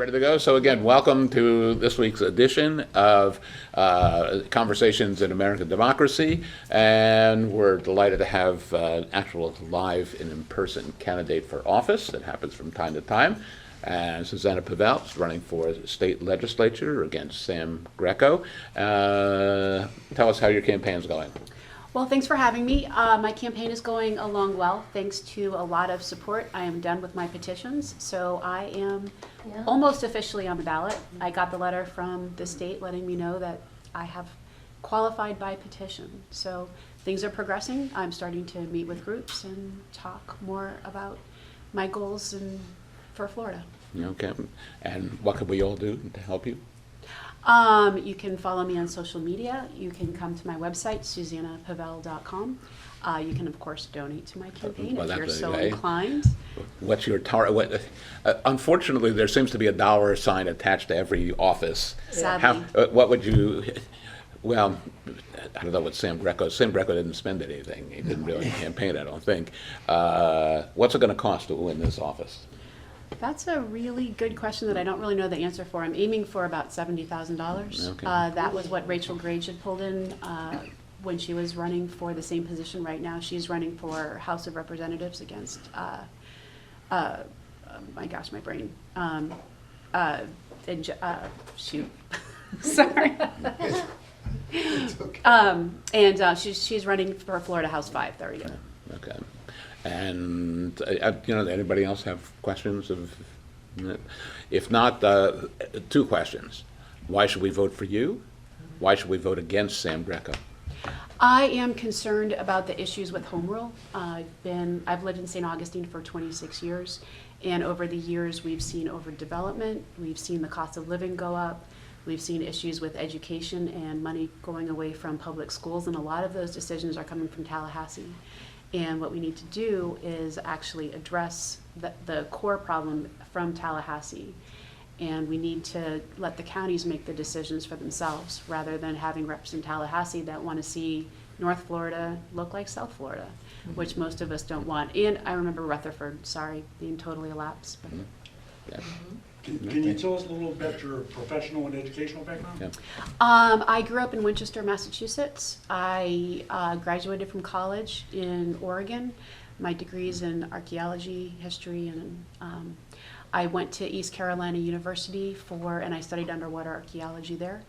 ready to go? So again, welcome to this week's edition of Conversations in American Democracy, and we're delighted to have an actual live and in-person candidate for office that happens from time to time. And Suzanna Pavelle is running for state legislature against Sam Greco. Tell us how your campaign's going. Well, thanks for having me. My campaign is going along well, thanks to a lot of support. I am done with my petitions, so I am almost officially on the ballot. I got the letter from the state letting me know that I have qualified by petition. So things are progressing. I'm starting to meet with groups and talk more about my goals for Florida. Okay, and what can we all do to help you? You can follow me on social media. You can come to my website, SuzannaPavelle.com. You can, of course, donate to my campaign if you're so inclined. What's your target? Unfortunately, there seems to be a dollar sign attached to every office. Sadly. What would you? Well, I don't know what Sam Greco didn't spend anything. He didn't really campaign, I don't think. What's it going to cost to win this office? That's a really good question that I don't really know the answer for. I'm aiming for about $70,000. Okay. That was what Rachel Grage had pulled in when she was running for the same position right now. She's running for House of Representatives against, my gosh, my brain. Shoot. Sorry. It's okay. She's running for Florida House 5. There we go. Okay. And anybody else have questions? If not, two questions. Why should we vote for you? Why should we vote against Sam Greco? I am concerned about the issues with home rule. I've lived in St. Augustine for 26 years, and over the years we've seen overdevelopment, we've seen the cost of living go up, we've seen issues with education and money going away from public schools, and a lot of those decisions are coming from Tallahassee. And what we need to do is actually address the core problem from Tallahassee. And we need to let the counties make the decisions for themselves rather than having reps in Tallahassee that want to see North Florida look like South Florida, which most of us don't want. And I remember Rutherford, sorry, being totally elapsed. But. Yeah. Can you tell us a little about your professional and educational background? Yeah. I grew up in Winchester, Massachusetts. I graduated from college in Oregon. My degree's in archaeology, history, and I went to East Carolina University and I studied underwater archaeology there.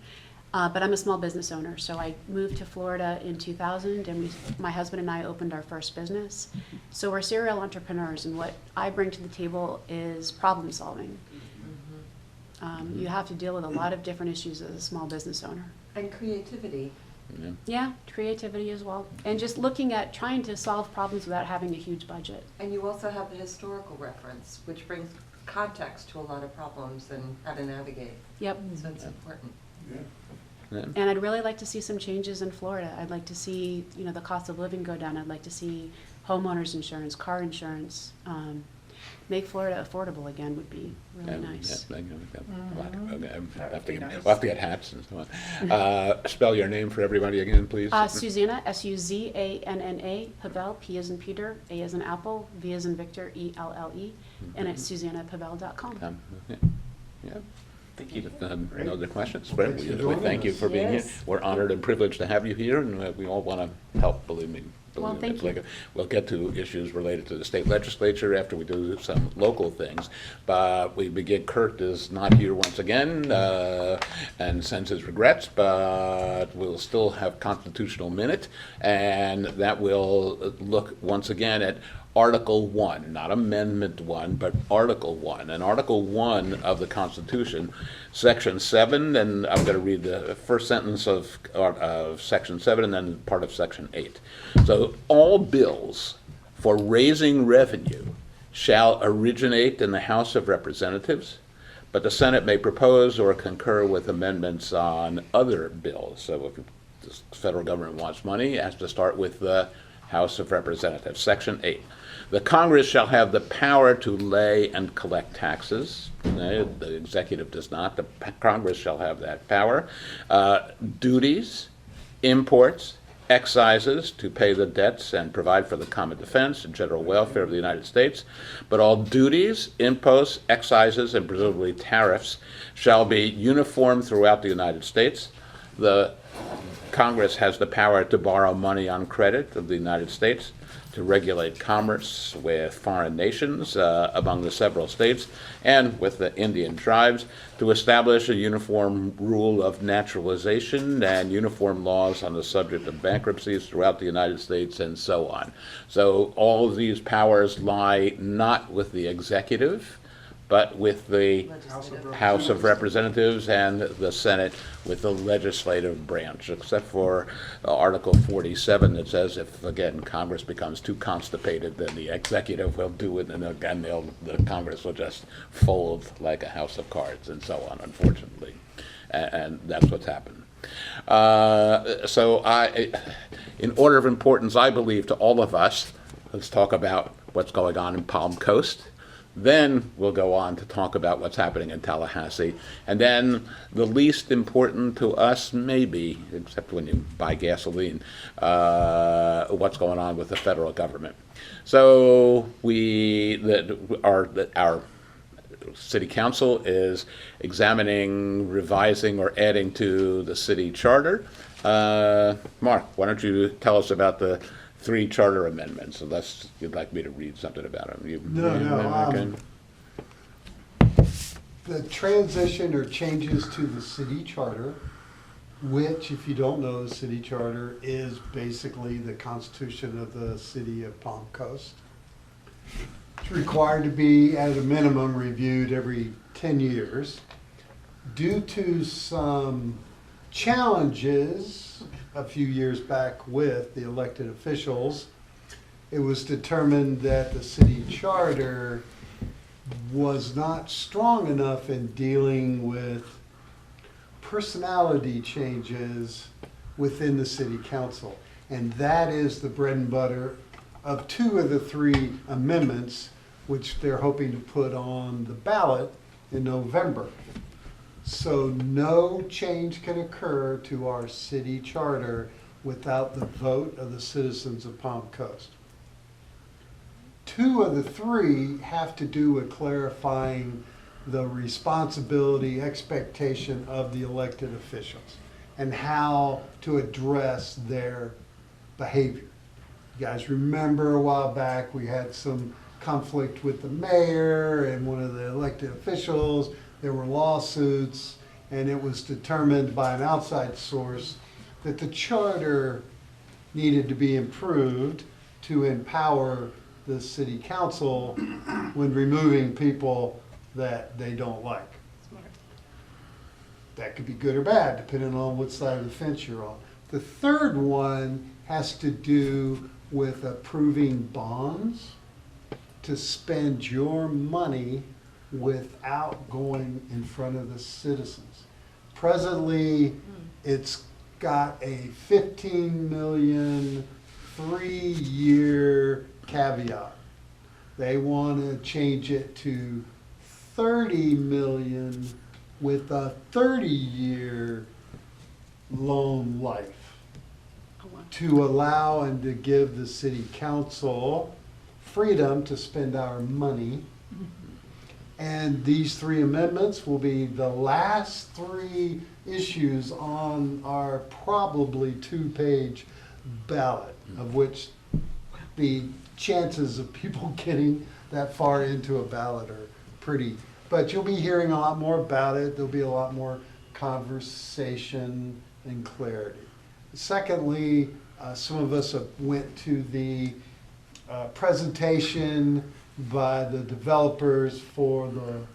But I'm a small business owner, so I moved to Florida in 2000, and my husband and I opened our first business. So we're serial entrepreneurs, and what I bring to the table is problem solving. You have to deal with a lot of different issues as a small business owner. And creativity. Yeah, creativity as well. And just looking at trying to solve problems without having a huge budget. And you also have the historical reference, which brings context to a lot of problems and how to navigate. Yep. So it's important. Yeah. And I'd really like to see some changes in Florida. I'd like to see, the cost of living go down. I'd like to see homeowners insurance, car insurance. Make Florida affordable again would be really nice. Yeah, we'll have to get hats and so on. Spell your name for everybody again, please. Susanna, Suzanna, Pavelle, P as in Peter, A as in Apple, V as in Victor, ELLE, and it's SuzannaPavelle.com. Yeah. Thank you. No other questions? Well, We thank you for being here. Yes. We're honored and privileged to have you here, and we all want to help, believe me. Well, thank you. We'll get to issues related to the state legislature after we do some local things. But we begin, Kurt is not here once again and sends his regrets, but we'll still have constitutional minute, and that will look once again at Article 1, not Amendment 1, but Article 1. And Article 1 of the Constitution, Section 7, and I'm going to read the first sentence of Section 7 and then part of Section 8. So all bills for raising revenue shall originate in the House of Representatives, but the Senate may propose or concur with amendments on other bills. So if the federal government wants money, it has to start with the House of Representatives. Section 8. The Congress shall have the power to lay and collect taxes. The executive does not. The Congress shall have that power. Duties, imports, excises to pay the debts and provide for the common defense and general welfare of the United States, but all duties, imposts, excises, and presumably tariffs shall be uniform throughout the United States. The Congress has the power to borrow money on credit of the United States, to regulate commerce with foreign nations among the several states and with the Indian tribes, to establish a uniform rule of naturalization and uniform laws on the subject of bankruptcies throughout the United States, and so on. So all of these powers lie not with the executive, but with the House of Representatives and the Senate with the legislative branch, except for Article 47 that says if, again, Congress becomes too constipated, then the executive will do it, and again, the Congress will just fold like a house of cards, and so on, unfortunately. And that's what's happened. In order of importance, I believe, to all of us, let's talk about what's going on in Palm Coast. Then we'll go on to talk about what's happening in Tallahassee. And then the least important to us, maybe, except when you buy gasoline, what's going on with the federal government. So our city council is examining, revising, or adding to the city charter. Mark, why don't you tell us about the 3 charter amendments, unless you'd like me to read something about them. No. The transition or changes to the city charter, which, if you don't know, the city charter is basically the constitution of the city of Palm Coast. It's required to be, at a minimum, reviewed every 10 years. Due to some challenges a few years back with the elected officials, it was determined that the city charter was not strong enough in dealing with personality changes within the city council. And that is the bread and butter of 2 of the 3 amendments, which they're hoping to put on the ballot in November. So no change can occur to our city charter without the vote of the citizens of Palm Coast. 2 of the 3 have to do with clarifying the responsibility, expectation of the elected officials and how to address their behavior. You guys remember a while back we had some conflict with the mayor and one of the elected officials. There were lawsuits, and it was determined by an outside source that the charter needed to be improved to empower the city council when removing people that they don't like. That could be good or bad, depending on what side of the fence you're on. The third one has to do with approving bonds to spend your money without going in front of the citizens. Presently, it's got a 15 million 3-year caveat. They want to change it to 30 million with a 30-year loan life to allow and to give the city council freedom to spend our money. And these 3 amendments will be the last 3 issues on our probably 2-page ballot, of which the chances of people getting that far into a ballot are pretty. But you'll be hearing a lot more about it. There'll be a lot more conversation and clarity. Secondly, some of us went to the presentation by the developers for the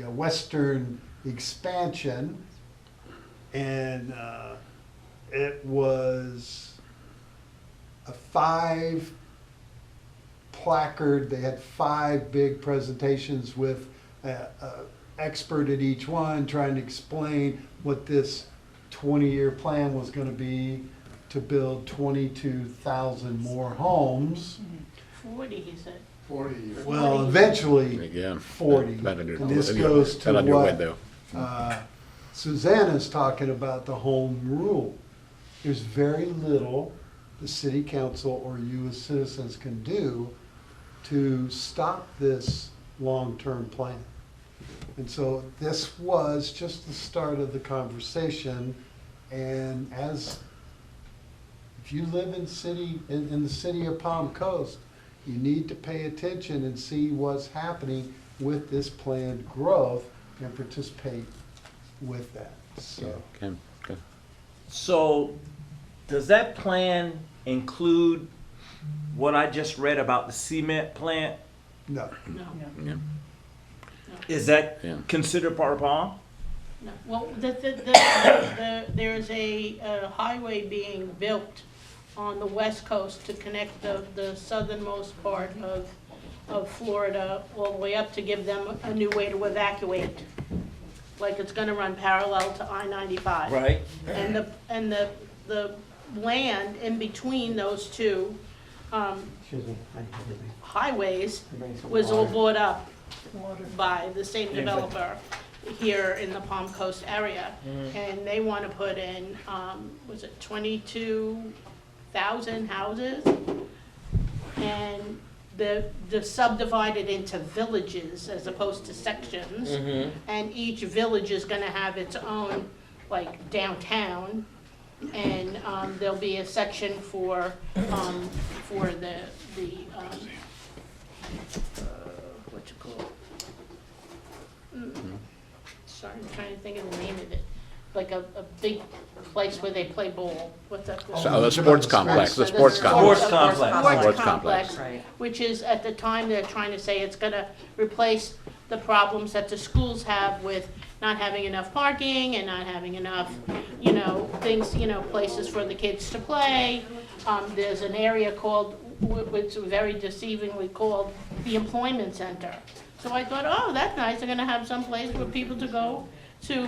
Western expansion, and it was a 5 placard. They had 5 big presentations with an expert at each one trying to explain what this 20-year plan was going to be to build 22,000 more homes. 40, he said. 40 years. Well, eventually, Again, 40. And this goes to on your what window. Susanna's talking about, the home rule. there's very little the city council or you as citizens can do to stop this long-term plan. And so this was just the start of the conversation, and if you live in the city of Palm Coast, you need to pay attention and see what's happening with this planned growth and participate with that, so. Okay, good. So, does that plan include what I just read about the cement plant? No, Yeah. Is that Yeah. considered part of Palm? No. Well, there's a highway being built on the west coast to connect the southernmost part of Florida all the way up to give them a new way to evacuate. Like it's gonna run parallel to I-95. Right. And the land in between those two, highways was all bought up by the same developer here in the Palm Coast area. And they want to put in, was it 22,000 houses? And the subdivided into villages as opposed to sections. And each village is gonna have its own, like, downtown. And there'll be a section for the what you call it? Sorry, I'm trying to think of the name of it. Like a big place where they play ball. What's that called? So, the sports complex, the sports complex. Sports complex. Sports complex. Right. Which is, at the time, they're trying to say it's gonna replace the problems that the schools have with not having enough parking and not having enough, things, places for the kids to play. There's an area called, which is very deceivingly called the Employment Center. So I thought, oh, that's nice, they're gonna have some place for people to go to,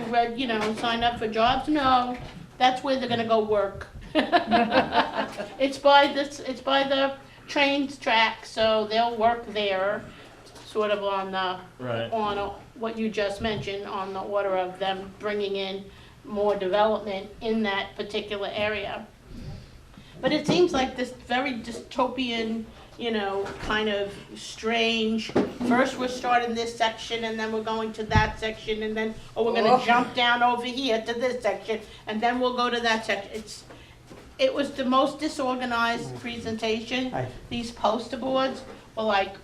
sign up for jobs. No, that's where they're gonna go work. It's by the train track, so they'll work there, sort of on Right. what you just mentioned, on the order of them bringing in more development in that particular area. But it seems like this very dystopian, kind of strange, first we're starting this section and then we're going to that section and then, we're gonna jump down over here to this section and then we'll go to that section. It was the most disorganized presentation. These poster boards were like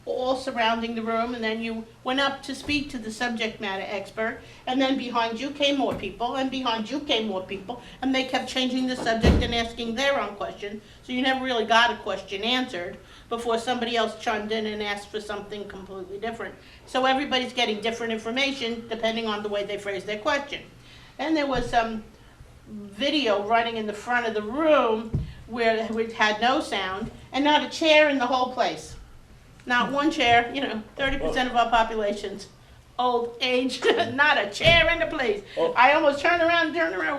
all surrounding the room, and then you went up to speak to the subject matter expert, and then behind you came more people, and behind you came more people, and they kept changing the subject and asking their own question, so you never really got a question answered before somebody else chimed in and asked for something completely different. So everybody's getting different information depending on the way they phrase their question. And there was some video running in the front of the room where it had no sound, and not a chair in the whole place. Not one chair, 30% of our population's old age, not a chair in the place. I almost turned around,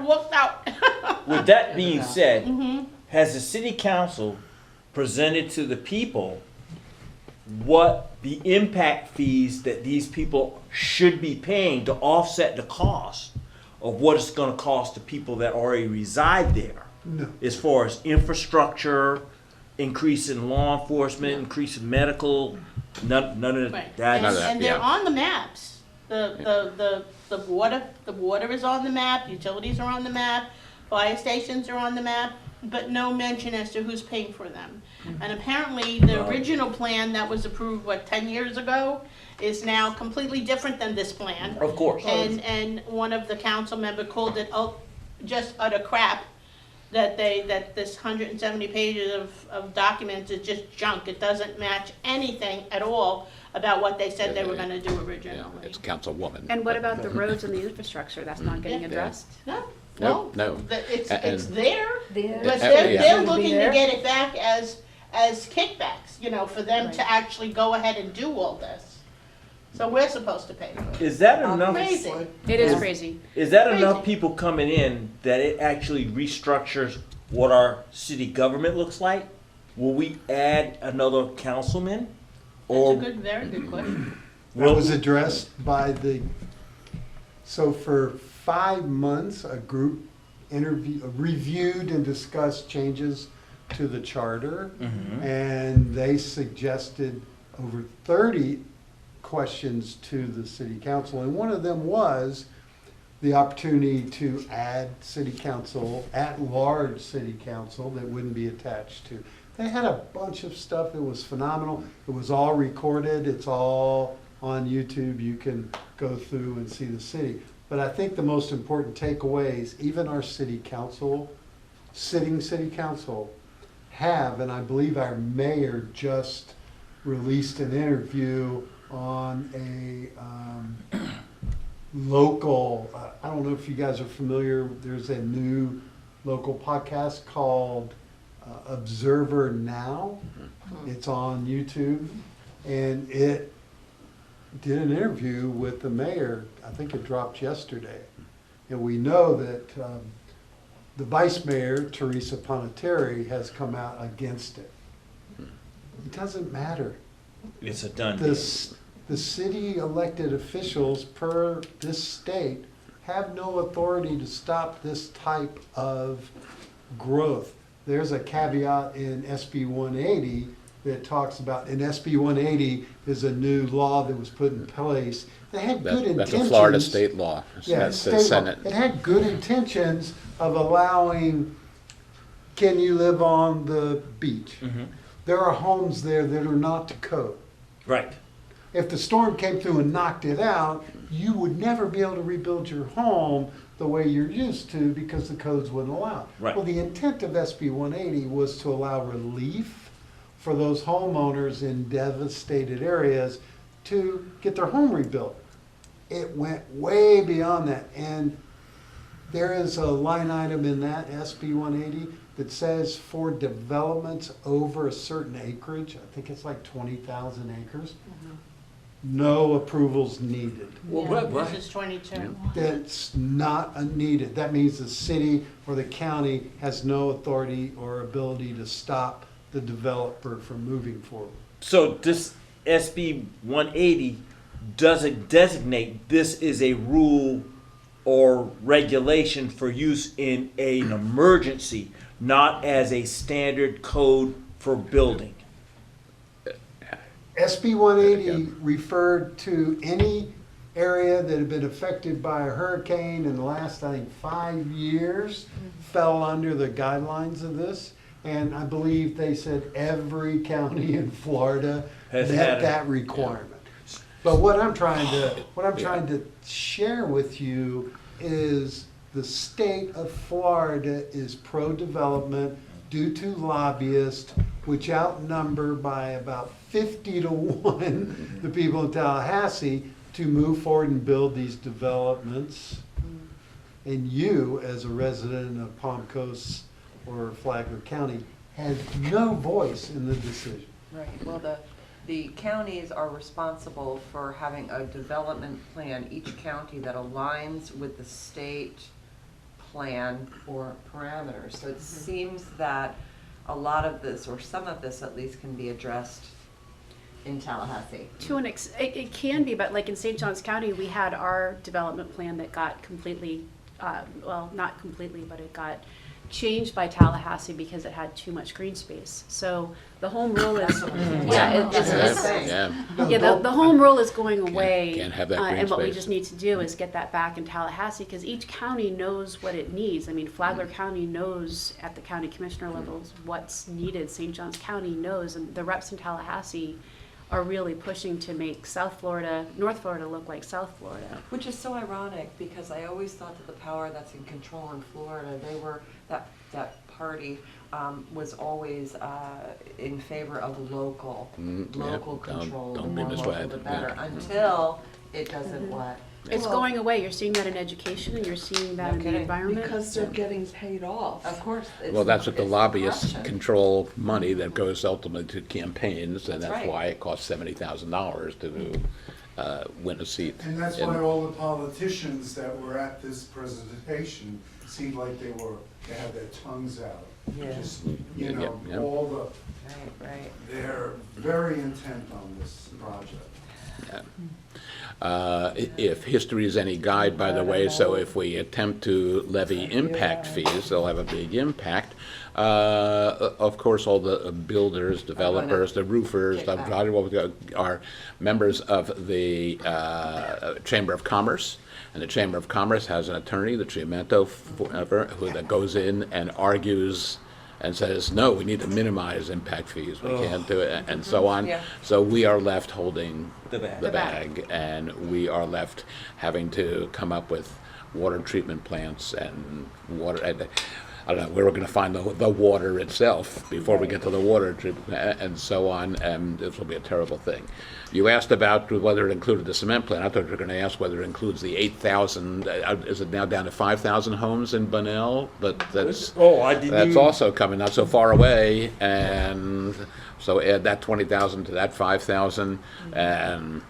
walked out. With that being said, has the city council presented to the people what the impact fees that these people should be paying to offset the cost of what it's gonna cost the people that already reside there? no. As far as infrastructure, increase in law enforcement, increase in medical, none of Right. that. None of that. And they're yeah. on the maps. The water is on the map, utilities are on the map, fire stations are on the map, but no mention as to who's paying for them. And apparently, the original plan that was approved, 10 years ago, is now completely different than this plan. Of course. And one of the council members called it just utter crap, that this 170 pages of documents is just junk. It doesn't match anything at all about what they said they were gonna do Yeah, originally. it's councilwoman. And what about the roads and the infrastructure? That's not getting Yeah. addressed? No, No, no. It's And- there, but Yeah. they're Yeah. looking to get it back as kickbacks, for them to actually go ahead and do all this. So we're supposed to pay for it. Is that enough? Crazy. It is crazy. Is that enough Crazy. people coming in that it actually restructures what our city government looks like? Will we add another councilman? That's a very good question. That was addressed by so for 5 months, a group reviewed and discussed changes to the charter. And they suggested over 30 questions to the city council. And one of them was the opportunity to add city council, at-large city council that wouldn't be attached to. They had a bunch of stuff. It was phenomenal. It was all recorded. It's all on YouTube. You can go through and see the city. But I think the most important takeaways, even our city council, sitting city council, have, and I believe our mayor just released an interview on a local, I don't know if you guys are familiar, there's a new local podcast called Observer Now. It's on YouTube, and it did an interview with the mayor. I think it dropped yesterday. And we know that the vice mayor, Teresa Ponateri, has come out against it. It doesn't matter. It's a done deal. The city elected officials per this state have no authority to stop this type of growth. There's a caveat in SB 180 that talks about, and SB 180 is a new law that was put in place. They had good intentions. That's a Florida state law. Yeah, That's the state law. Senate. It had good intentions of allowing, can you live on the beach? There are homes there that are not to code. Right. If the storm came through and knocked it out, you would never be able to rebuild your home the way you're used to because the codes wouldn't allow it. Right. Well, the intent of SB 180 was to allow relief for those homeowners in devastated areas to get their home rebuilt. It went way beyond that. And there is a line item in that SB 180 that says for developments over a certain acreage, I think it's like 20,000 acres, no approvals needed. This is 22. That's not needed. That means the city or the county has no authority or ability to stop the developer from moving forward. So this SB 180 doesn't designate this is a rule or regulation for use in an emergency, not as a standard code for building. SB 180 referred to any area that had been affected by a hurricane in the last, I think, 5 years, fell under the guidelines of this. And I believe they said every county in Florida Has met had it. that requirement. But what I'm trying to share with you is the state of Florida is pro-development due to lobbyists, which outnumber by about 50 to 1 the people in Tallahassee to move forward and build these developments. And you, as a resident of Palm Coast or Flagler County, had no voice in the decision. Right, well, the counties are responsible for having a development plan, each county that aligns with the state plan or parameters. So it seems that a lot of this, or some of this at least, can be addressed in Tallahassee. It can be, but like in St. Johns County, we had our development plan that got completely, well, not completely, but it got changed by Tallahassee because it had too much green space. So the home rule is, the home rule is going away. Can't have that green and what we space. just need to do is get that back in Tallahassee, because each county knows what it needs. I mean, Flagler County knows at the county commissioner levels what's needed. St. Johns County knows, and the reps in Tallahassee are really pushing to make North Florida look like South Florida. Which is so ironic, because I always thought that the power that's in control in Florida, that party was always in favor of local control. don't The be more misled, local, the better, yeah. until it doesn't what? It's going away. You're seeing that in education, and you're seeing that in the kidding. environment. Because they're getting paid off. Of course. Well, that's what the it's lobbyists corruption. control money that goes ultimately to campaigns, and That's that's right. why it costs $70,000 to win a seat. And that's in- why all the politicians that were at this presentation seemed like they had their tongues out. Yeah. Just, Yeah, you know, yeah. all the, Right. they're very intent on this project. If history is any guide, by the way, so if we attempt to levy impact fees, they'll have a big impact. Of course, all the builders, developers, the roofers, are members of the Chamber of Commerce. And the Chamber of Commerce has an attorney, the Chiamento, who that goes in and argues and says, no, we need to minimize impact fees, we can't do it, and so on. Yeah. So we are left holding The bag. the bag, and we are left having to come up with water treatment plants and water, and I don't know, where we're gonna find the water itself before we get to the water treatment, and so on, and this will be a terrible thing. You asked about whether it included the cement plant. I thought you were gonna ask whether it includes the 8,000, is it now down to 5,000 homes in Bunnell? But that's, Oh, I didn't that's even- also coming, not so far away, and so add that 20,000 to that 5,000, and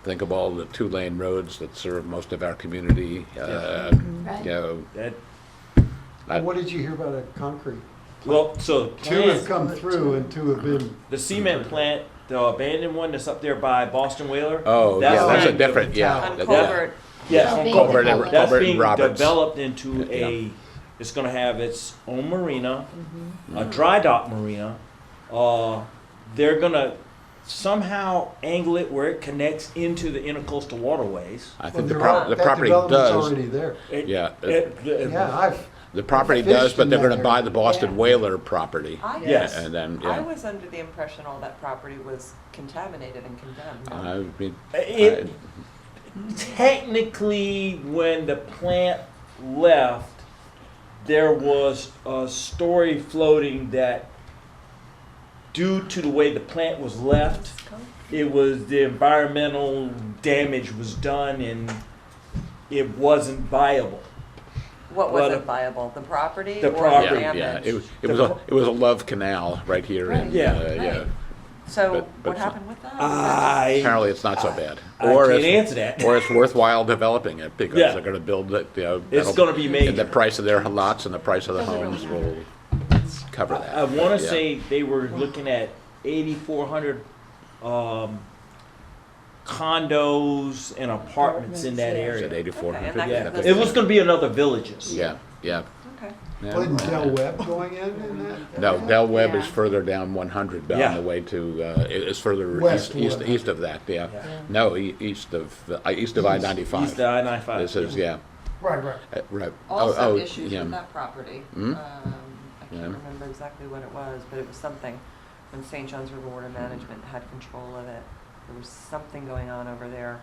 think of all the two-lane roads that serve most of our community, Right. you know. That, What did you hear about a concrete? well, so Two have come through and two have been, the cement plant, the abandoned one that's up there by Boston Whaler. Oh, yeah, that's a being different, de- yeah. On that- Colbert, Yes, Being Colbert and- developed. that's Colbert and being Roberts. developed into a, it's gonna have its own marina, a dry dock marina. They're gonna somehow angle it where it connects into the intercoastal waterways. I well, think the that property development's does, already there. yeah. Yeah, The property Fished does, but in they're that gonna buy the area. Boston Whaler property. Yes. And then, I yeah. was under the impression all that property was contaminated and condemned. I mean, It, technically, when the plant left, there was a story floating that due to the way the plant was left, it was the environmental damage was done and it wasn't viable. What Well, wasn't viable, the property the or property. the yeah, damage? yeah, it was a love canal right here in, Right. Yeah. yeah. So but what happened with that? Apparently, it's not so bad. I Or can't it's- answer that. Or it's worthwhile developing it because Yeah. they're gonna build it, you know. It's that'll- gonna be And major. the price of their lots and the price of the Doesn't really homes matter. will cover that. I want to Yeah. say they were looking at 8,400 condos and apartments in that Is it area. 8,400? Okay, and Yeah, that's- it was going to be another villages. Yeah, yeah. Okay. Yeah. wasn't Del Webb going in that? No, Del Webb is Yeah. further down 100 down Yeah. the way to, it's further Westward. east of that, yeah. Yeah. No, east of I-95. East of I-95. This is, yeah, Right, right. right. Also issues yeah. with that property. Hmm? I can't Yeah. remember exactly what it was, but it was something when St. John's River Water Management had control of it. There was something going on over there.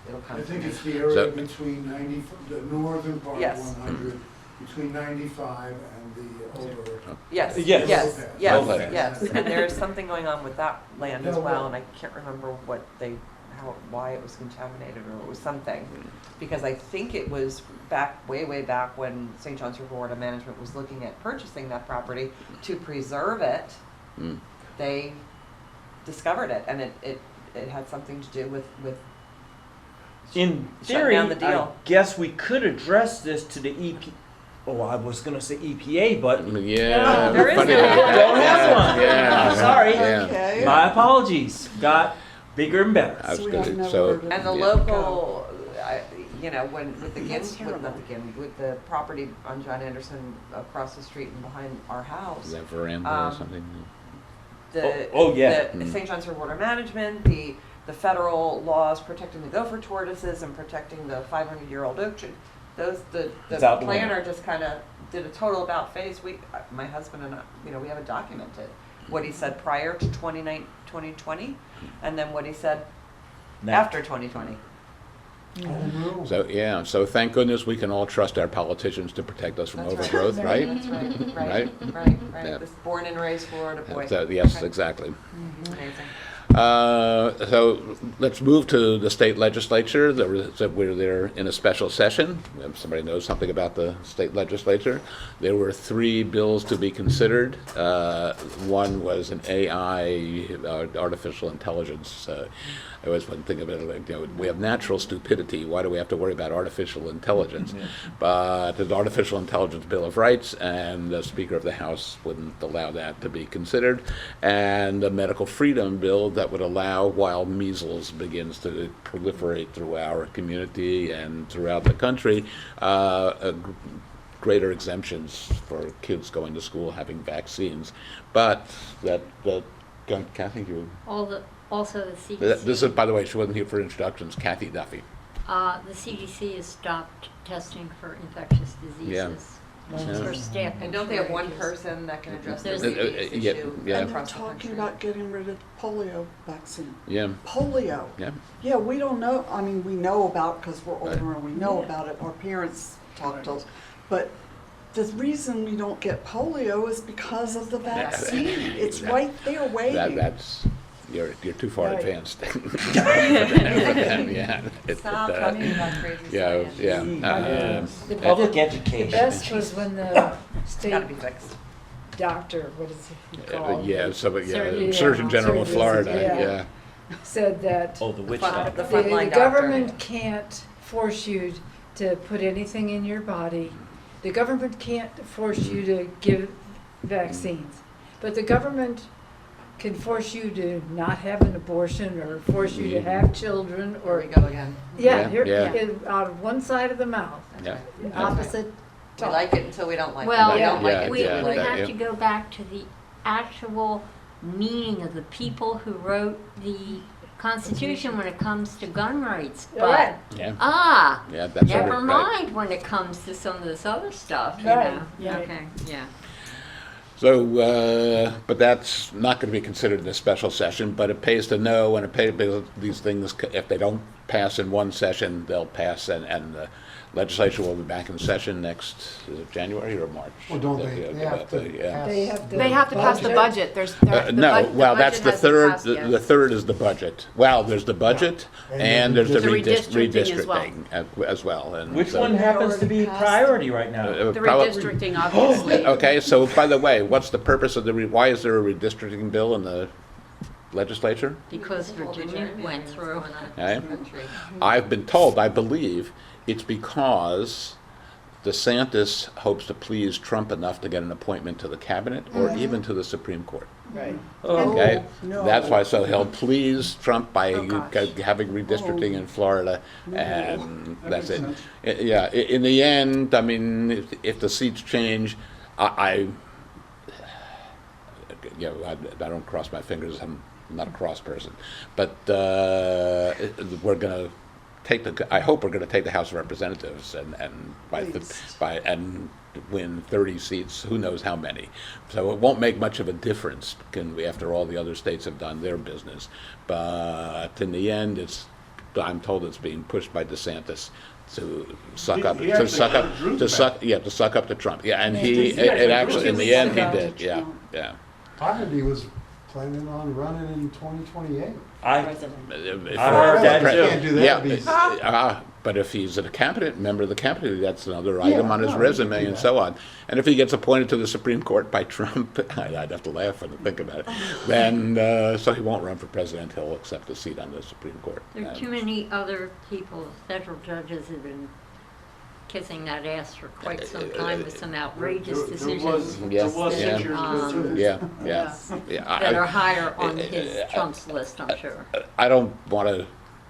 It'll come I to think me. it's the area So- between the northern part Yes. of 100, between 95 and the over. Yes, Yes. yes, yes, Okay. yes. And there's something going on with that land as Yeah, well, well- and I can't remember why it was contaminated, or it was something. Because I think it was way back when St. John's River Water Management was looking at purchasing that property to preserve it. Mm. They discovered it, and it had something to do with In Shutting theory, down the I deal. guess we could address this to the EP. Oh, I was going to say EPA, but Yeah. There is funny no- about that. Don't have one. Yeah. Sorry. Yeah. Okay. my apologies. Got bigger and better. That's So we don't good. know So, where to- And the yeah. local, when, with the That's Ginn, with, not the Ginn, with the property on John Anderson across the street and behind our Is house, that veranda or Um, something? Oh, yeah. the Mm. St. John's River Water Management, the federal laws protecting the gopher tortoises and protecting the 500-year-old oak tree, the It's out the planner window. just kind of did a total about face. My husband and I, we have it documented. What he said prior to 2020, and then what he said Now, after 2020. Home rule. So, yeah, so thank goodness we can all trust our politicians to protect us from That's overgrowth, right? That's right, Right? right. Yeah. This born and raised Florida boy. So, yes, Okay. exactly. Amazing. So let's move to the state legislature. We're there in a special session. If somebody knows something about the state legislature, there were 3 bills to be considered. One was an AI, artificial intelligence. I always want to think of it like, we have natural stupidity. Why do we have to worry about artificial intelligence? But there's Artificial Intelligence Bill of Rights, and the Speaker of the House wouldn't allow that to be considered. And the Medical Freedom Bill that that would allow, while measles begins to proliferate through our community and throughout the country, greater exemptions for kids going to school having vaccines. But Kathy, you... Also, the CDC. This is, by the way, she wasn't here for introductions, Kathy Duffy. The CDC has stopped testing for infectious diseases. For staff. And don't they have one person that can address the There's- rabies yeah, issue yeah. And they're across the talking country? about getting rid of polio vaccine. Yeah, Polio. yeah. Yeah, we don't know, I mean, we know about, because we're Right. older and we know about it, our parents talk to us. But the reason we don't get polio is because of the vaccine. It's right there waiting. You're too far Right. advanced. Yeah. Stop talking about crazy Yeah, science. yeah. Public The education. best was when the It's state gotta be fixed. doctor, what is he called? Yeah, Surgeon Surgeon General of Surgeon, Florida, yeah. yeah. Said that Oh, the witch Fun- doctor. the the frontline doctor. government can't force you to put anything in your body. The government can't force you to give vaccines. But the government can force you to not have an abortion or force you to have children There or, we go again. Yeah, you're yeah. out of one side of the mouth, Yeah. opposite We top. like it until we don't like it. Well, We don't like yeah, it we, until yeah, we like it. have yeah. to go back to the actual meaning of the people who wrote the Constitution when it comes to gun rights. Right. But, Yeah, yeah, that's never right. mind when it comes to some of this other stuff, you Right, know? right. Okay, yeah. So, but that's not going to be considered in a special session, but it pays to know, and it pays, because these things, if they don't pass in one session, they'll pass, and the legislature will be back in session next, is it January or March? Well, don't they have to Yeah. pass? They have to pass the budget. No, well, that's the third, Hasn't passed yet. the third is the budget. Well, there's the budget, And and then there's the the redistricting as well. redistricting as well. And Which so- one happens to be priority right now? The Probably- redistricting, obviously. Okay, so by the way, what's the purpose of why is there a redistricting bill in the legislature? Because Virginia went through. Okay. I've been told, I believe, it's because DeSantis hopes to please Trump enough to get an appointment to the cabinet or even to the Supreme Court. Right. Okay? no. That's why, so he'll please Trump by gosh. having redistricting in Florida, and that's it. Yeah, in the end, I mean, if the seats change, I don't cross my fingers, I'm not a cross person, but we're gonna I hope we're gonna take the House of Representatives and win 30 seats, who knows how many. So it won't make much of a difference after all the other states have done their business. But in the end, I'm told it's being pushed by DeSantis to suck up, He actually drew to suck up to Trump. Yeah, and it actually, in the end, he did, yeah, yeah. I heard he was planning on running in 2028. I President. I heard that Can't too. do that. Yeah, but if he's a cabinet member of the cabinet, that's another item on his no, resume you and do so on. And if he gets appointed to the Supreme Court by Trump, I'd have to laugh when I think about it. Then, so he won't run for president. He'll accept a seat on the Supreme Court. There are too many other people, federal judges have been kissing that ass for quite some time with some outrageous decisions There Yes, was yeah. 6 years ago, too. Yeah, yeah, yeah. that are higher on his Trump's list, I'm sure. I don't want to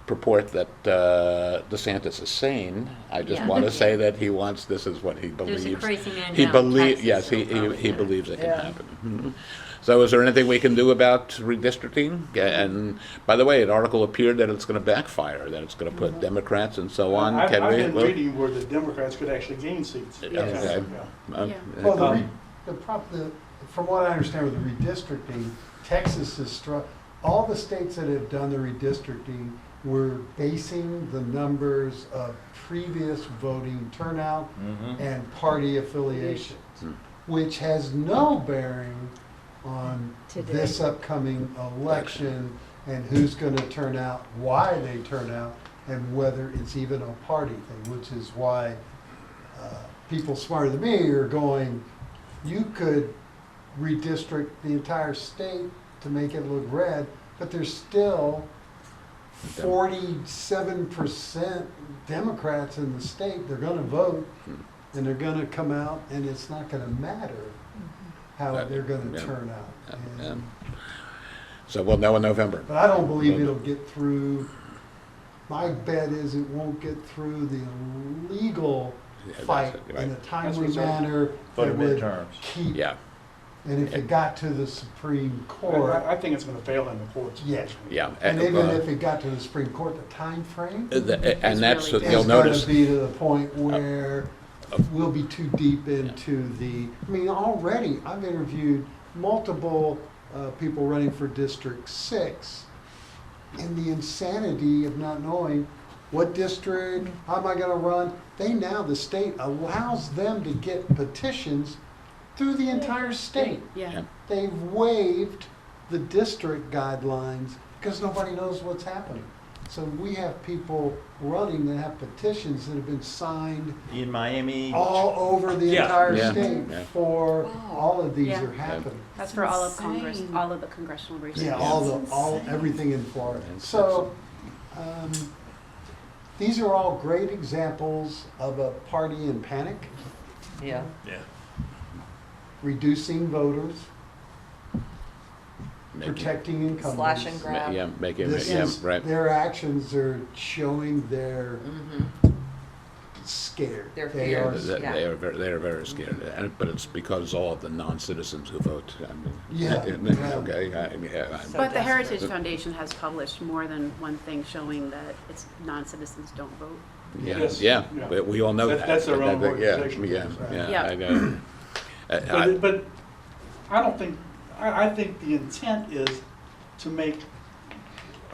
purport that DeSantis is sane. I just Yeah. want to say that he wants, this is what he There's believes. a crazy man He down in believes, Texas yes, who'll probably he get it. believes it can Yeah. happen. Mhm. So is there anything we can do about redistricting? And by the way, an article appeared that it's going to backfire, that it's going to put Democrats and so on. I've Can we? been well, reading where the Democrats could actually gain seats. Okay. Yeah. uh, Well, from what I understand with the redistricting, Texas is all the states that have done the redistricting were basing the numbers of previous voting turnout and party affiliations, which has no bearing on Today. this upcoming election and who's going to turn out, why they turn out, and whether it's even a party thing, which is why people smarter than me are going, you could redistrict the entire state to make it look red, but there's still 47% Democrats in the state. They're going to vote, and they're going to come out, and it's not going to matter how they're going to Yeah. turn out. Yeah. And So we'll know in November. But I don't believe it'll get through. My bet is it won't get through the legal Yeah, that's fight it, right. in a timely what's up. manner For the that would midterms. keep. Yeah, And if it got to the Supreme Court, I think it's gonna fail in the courts. Yeah. yeah. and even if it got to the Supreme Court, the time frame And that's, really you'll is going notice, to be to the point where we'll be too deep into the. I mean, already I've interviewed multiple people running for District 6, and the insanity of not knowing what district, how am I going to run? The state allows them to get petitions through the entire state. Yeah. They've waived the district guidelines because nobody knows what's happening. So we have people running that have petitions that have been signed In Miami. all over the Yeah. entire Yeah. state Yeah. for all of these Yeah. are happening. That's for all of Congress, Insane. all of the congressional races. Yeah, everything in Florida. That's So, these are all great examples of a party in panic, Yeah. Yeah. reducing voters, making- protecting incumbents. Slash and grab. yeah, making, This yeah, is, right. their actions are showing they're Mm-hmm. scared. Their They are fears. scared. Yeah. They are very scared, but it's because all of the non-citizens who vote. I mean, Yeah. Okay, So But the Heritage desperate. Foundation has published more than one thing showing that it's non-citizens don't vote. yeah, Yes, yeah, yeah. we all know that. That's their own Yeah, organization. Yeah, Yeah. yeah, I know. But I don't think, I think the intent is to make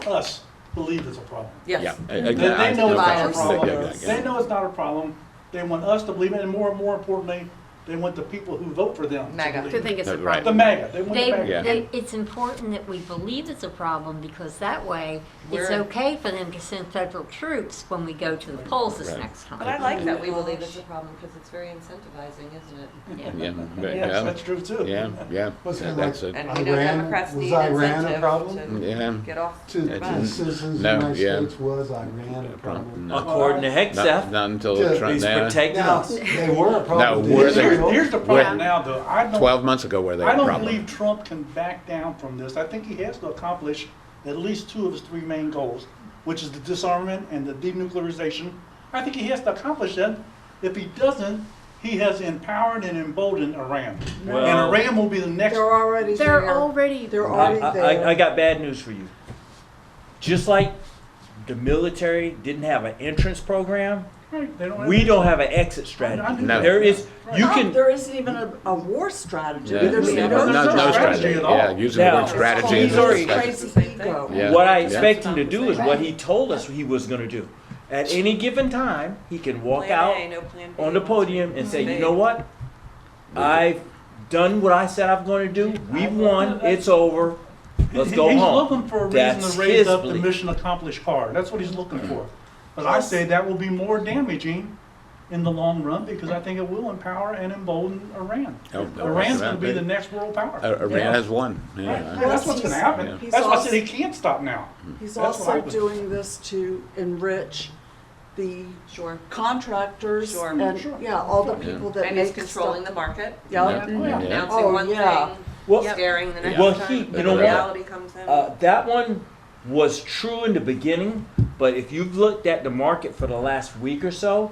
us believe it's a problem. Yeah, Yes. They know it's not a Bias. problem. Yeah, yeah. They know it's not a problem. They want us to believe it, and more importantly, they want the people who vote for them MAGA. believe To it. think it's a Right. The problem. MAGA, they want the MAGA. Yeah. It's important that we believe it's a problem because that way it's We're- okay for them to send federal troops when we go to the polls this Right. next time. But I like that we believe it's a problem because it's very incentivizing, isn't it? Yeah, Yes, yeah, that's true too. yeah, yeah. What's it That's like? it. And we know Iran- Democrats was need Iran a incentive problem? Yeah. to get off To the the bus. citizens of No, the United yeah. States, was Iran a problem? No. According to Not, Hegseth, not until Yeah. Trump, he's now, protecting Now, us. they were a problem No, to were they- Israel. Here's the problem now, though. 12 months ago were they I a don't problem? believe Trump can back down from this. I think he has to accomplish at least two of his three main goals, which is the disarmament and the denuclearization. I think he has to accomplish that. If he doesn't, he has empowered and emboldened Iran. Well- And Iran will be the next. They're already They're there. already. They're already there. I got bad news for you. Just like the military didn't have an entrance program, Right, they don't we don't have an exit I strategy. knew No. that. There is, you No, can, there isn't even a war strategy. Yeah, There's yeah, no no strategy at all. Yeah, using the Now, word strategy he's is already- Crazy ego. Yeah. what I Yeah. expect him to do is what he told us he was gonna do. At any given time, he can walk Plan out A, no plan B. on the podium and say, you Big. know what? I've done what I said I'm gonna do. We won. It's over. Let's go He's home. looking for a reason That's to raise his up the belief. mission accomplished card. That's what he's looking for. But I say that will be more damaging in the long run because I think it will empower and embolden Iran. Oh, no, Iran's right. going to be the next world power. Iran has won. Yeah. Right. That's what's going to happen. Yeah. He's That's why I also- said he can't stop now. He's That's what I also would- doing this to enrich the Sure. contractors Sure. and, Sure. yeah, all the people that And make he's controlling stuff. the market, Yeah. Yeah. Yeah. announcing Oh, one yeah. thing, Well, scaring the next well, time. he- you The know what? reality comes in. That one was true in the beginning, but if you've looked at the market for the last week or so,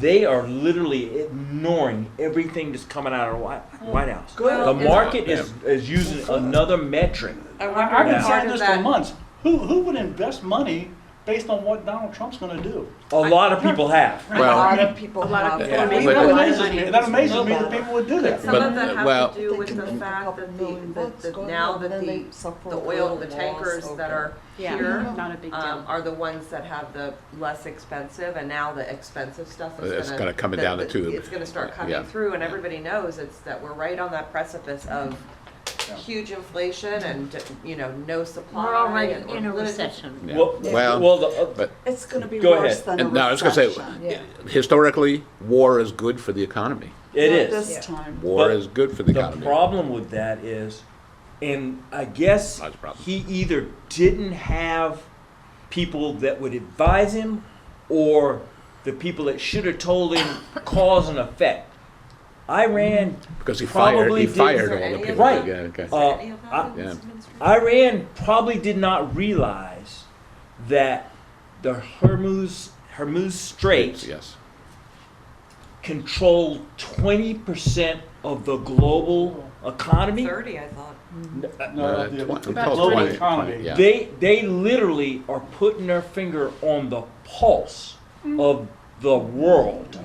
they are literally ignoring everything that's coming out of the White House. Good. The market is using another metric. I've wonder been if part saying of this for that- months. Who would invest money based on what Donald Trump's going to do? A lot of people have. A Well- lot of people A lot of have. people Yeah, are making but- a lot of That money. amazes me that people would do that. Some But, of that well- has to do with They the can make a fact couple that million bucks the going now on, that then they the suffer oil, a the loss tankers over that are Yeah, here not a big deal. are the ones that have the less expensive, and now the expensive stuff is It's gonna come down the tube. It's gonna start coming Yeah. through, and everybody knows it's that we're right on that precipice of huge inflation and, no supply. We're already and in a limited- recession. Yeah. Well, Well, but It's gonna be Go worse ahead. than a and no, I was going to say, recession. historically, war is good for the economy. it Not is. this time. War But is good for the The economy. problem with that is, and I guess That's a problem. he either didn't have people that would advise him, or the people that should have told him cause and effect. Iran Because he probably fired didn't- all the any of people. Right. Yeah, okay. Any of that in Yeah. this administration? Iran probably did not realize that the Hormuz Strait Yes. controlled 20% of the global economy. 30, I thought. No, the About global 20. economy. Yeah. They literally are putting their finger on the pulse of the world.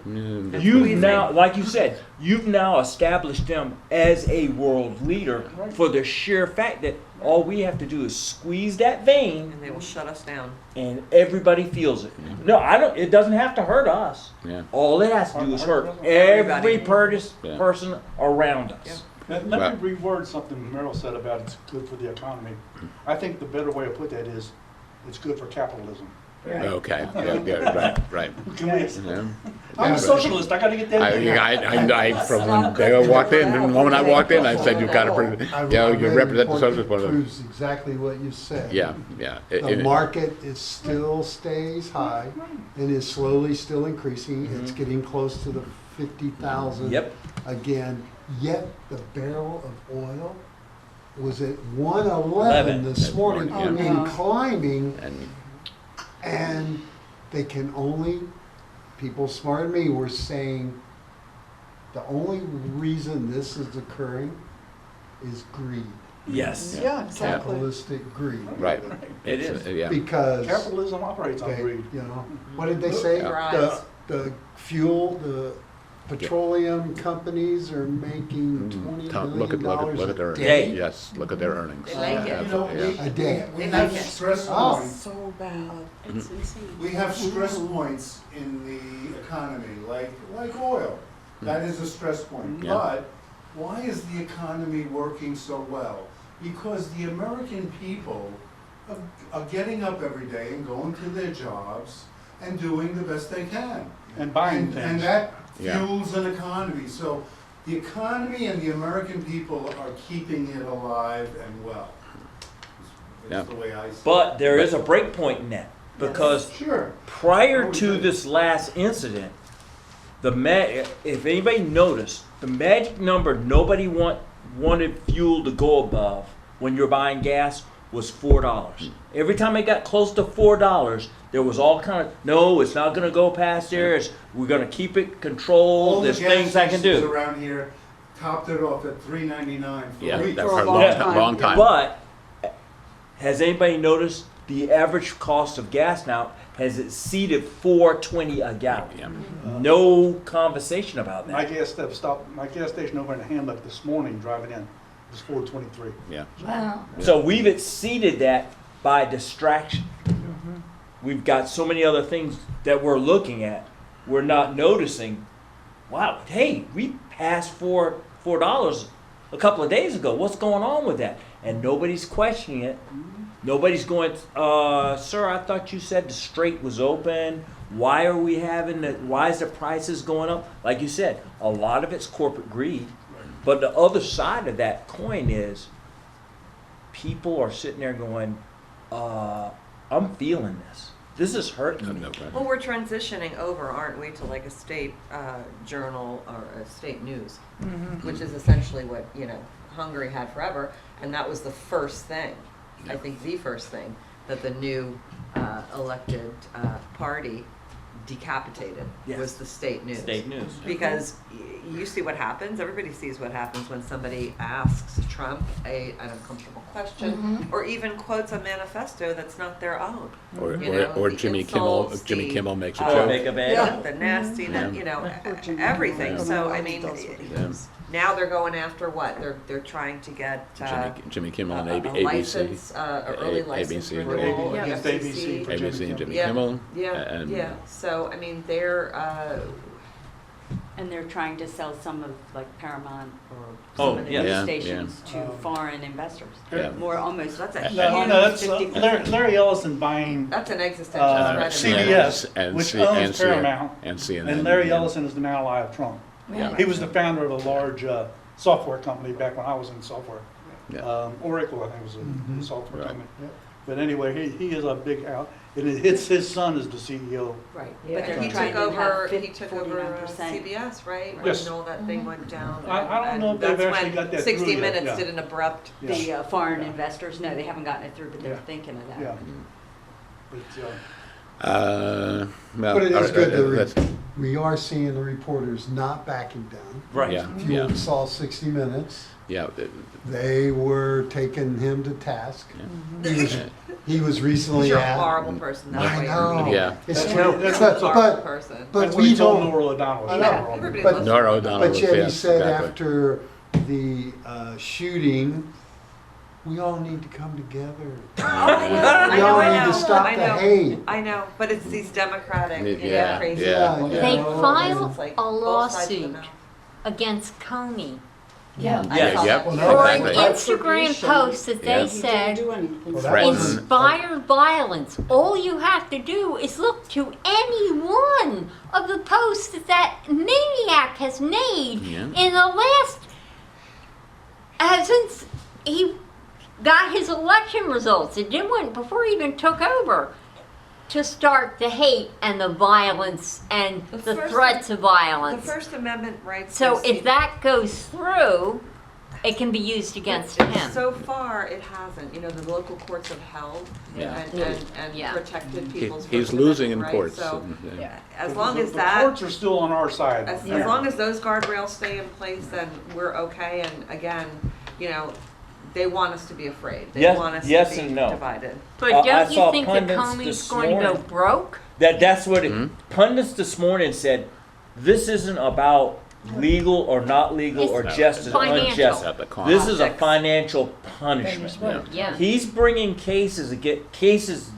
Mm, You've now, like you said, you've now established them as a world leader for the sheer fact that all we have to do is squeeze that vein And they will shut us down. and everybody feels it. No, I don't. It doesn't have to hurt us. Yeah. All it has to do is hurt Everybody. every Yeah. person around us. Let me reword something Merrill said about it's good for the economy. I think the better way to put that is, it's good for capitalism. Okay, yeah, right. Can we- Yeah. I'm a socialist, I gotta get that in there. I, from when they walked in, the moment I walked in, I said, you've got to, you represent the socialist point of view. Proves exactly what you said. Yeah, yeah. The market is still stays high and is slowly still increasing. It's getting close to the 50,000 Yep. again. Yet the barrel of oil was at 111 this morning Yeah. and climbing, And and they can only, people smarter than me were saying the only reason this is occurring is greed, Yes, Yeah, exactly. capitalistic greed. right. It It's, is. Yeah. Because Capitalism operates on they, greed. you know, what did they say? Rise. The fuel, the petroleum companies are making $20 Look at million their a earnings. day. Yes, look at their earnings. They make it. Absolutely, yeah. A day. We They have make it. stress Oh. points. So bad. It's insane. We have stress points in the economy, like oil. That is a stress point. Yeah. But why is the economy working so well? Because the American people are getting up every day and going to their jobs and doing the best they can. And buying And things. that Yeah. fuels an economy. So the economy and the American people are keeping it alive and well. Yeah. That's the way I see it. but there is a break point in that because Sure. prior to this last incident, if anybody noticed, the magic number nobody wanted fuel to go above when you're buying gas was $4. Every time it got close to $4, there was all kind of, no, it's not going to go past there. We're going to keep it All controlled. the There's gas things I can stations do. around here topped it off at $3.99 for Yeah, a week. that's For for a a long time. long time. But has anybody noticed the average cost of gas now has exceeded $4.20 a gallon? Yeah. No conversation about My that. gas station over in Hamlet this morning driving in was $4.23. Yeah. Wow. So we've exceeded that by distraction. We've got so many other things that we're looking at. We're not noticing, wow, hey, we passed $4 a couple of days ago. What's going on with that? And nobody's questioning it. Nobody's going, sir, I thought you said the strait was open. Why are we why is the prices going up? Like you said, a lot of it's corporate greed. But the other side of that coin is people are sitting there going, I'm feeling this. This is hurting me. No question. Well, we're transitioning over, aren't we, to like a state journal or a state news, which is essentially what, Hungary had forever, and that was the first thing, I think the first thing, that the new elected party decapitated Yes. was the state news. State news. Because you see what happens, everybody sees what happens when somebody asks Trump an uncomfortable question, or even quotes a manifesto that's not their own. Or The Jimmy Kimmel. insults, Jimmy the, Kimmel makes a Oh, joke. make a bad. Yeah. the nasty, everything. Yeah. So I mean, Yeah. now they're going after what? They're trying to get Jimmy Kimmel and a ABC. license, early license ABC, renewal, yeah. the ABC. FCC. ABC and Jimmy Yeah. Kimmel. Yeah, and yeah. So I mean, they're And they're trying to sell some of like Paramount or Oh, some of the yeah. news Yeah, stations to foreign investors. Yeah. More almost. that's a No, huge that's 50%. Larry Ellison buying, That's an existential threat. CBS, and which C- and owns C- Paramount, and CNN. and Larry yeah. Ellison is an ally of Trump. Yeah. He was the founder of a large software company back when I was in software. Yeah. Oracle, I think, was a software Right. company. But anyway, he is a big out, and his son is the CEO. Right, Yeah. but they're He trying took to have over, he took over 49%. CBS, right? Yes. When all that thing went down. I don't know if they've and that's actually when got that 60 through yet, Minutes yeah. did an abrupt. Yeah. The foreign investors, no, they haven't gotten it through, but they're Yeah. thinking of that. Yeah. But, Well, But it is good let's- that we are seeing the reporters not backing down. Right. Yeah, If you yeah, saw 60 Minutes, yeah. they were taking him to task. He was recently You're a at. horrible person that I way. know. Yeah. It's That's terrible. what- that's You're a what's horrible But, person. but that's what we he told don't. Nora O'Donnell. I She's know. horrible. Everybody But- loves Nora O'Donnell But was, yet he yes, said exactly. after the shooting, we all need to come together. I We know, all I need know, to stop I the know. hate. I know, but it's these democratic, Yeah, crazy. yeah. people. Yeah, They yeah. filed It's like a both sides of the lawsuit mouth. against Comey Yeah. I Yes. saw Yep. that. Well, for an Exactly. Instagram post that Yeah. they said Well, that Threaten- wasn't- inspired violence. All you have to do is look to any one of the posts that that maniac has made Yeah. in the last, since he got his election results. It didn't before he even took over to start the hate and the violence and The the First- threats of The violence. First Amendment rights. So they if that goes through, it can be used against him. So far, it hasn't. You know, the local courts have held Yeah. and Yeah. protected people's. He's First losing in Amendment rights. courts. So Yeah. as long as The that, courts are still on our side. as Yeah. long as those guardrails stay in place, then we're okay. And again, you know, they want us to be afraid. They Yes- want us yes to be and no. divided. But I don't saw you think that pundits Comey's this going to go morning. broke? That's what it, Mhm. pundits this morning said, this isn't about legal or not legal It's or No, justice or financial. unjust. At the cost. This is a Optics. financial punishment. Yeah. Yeah. He's bringing cases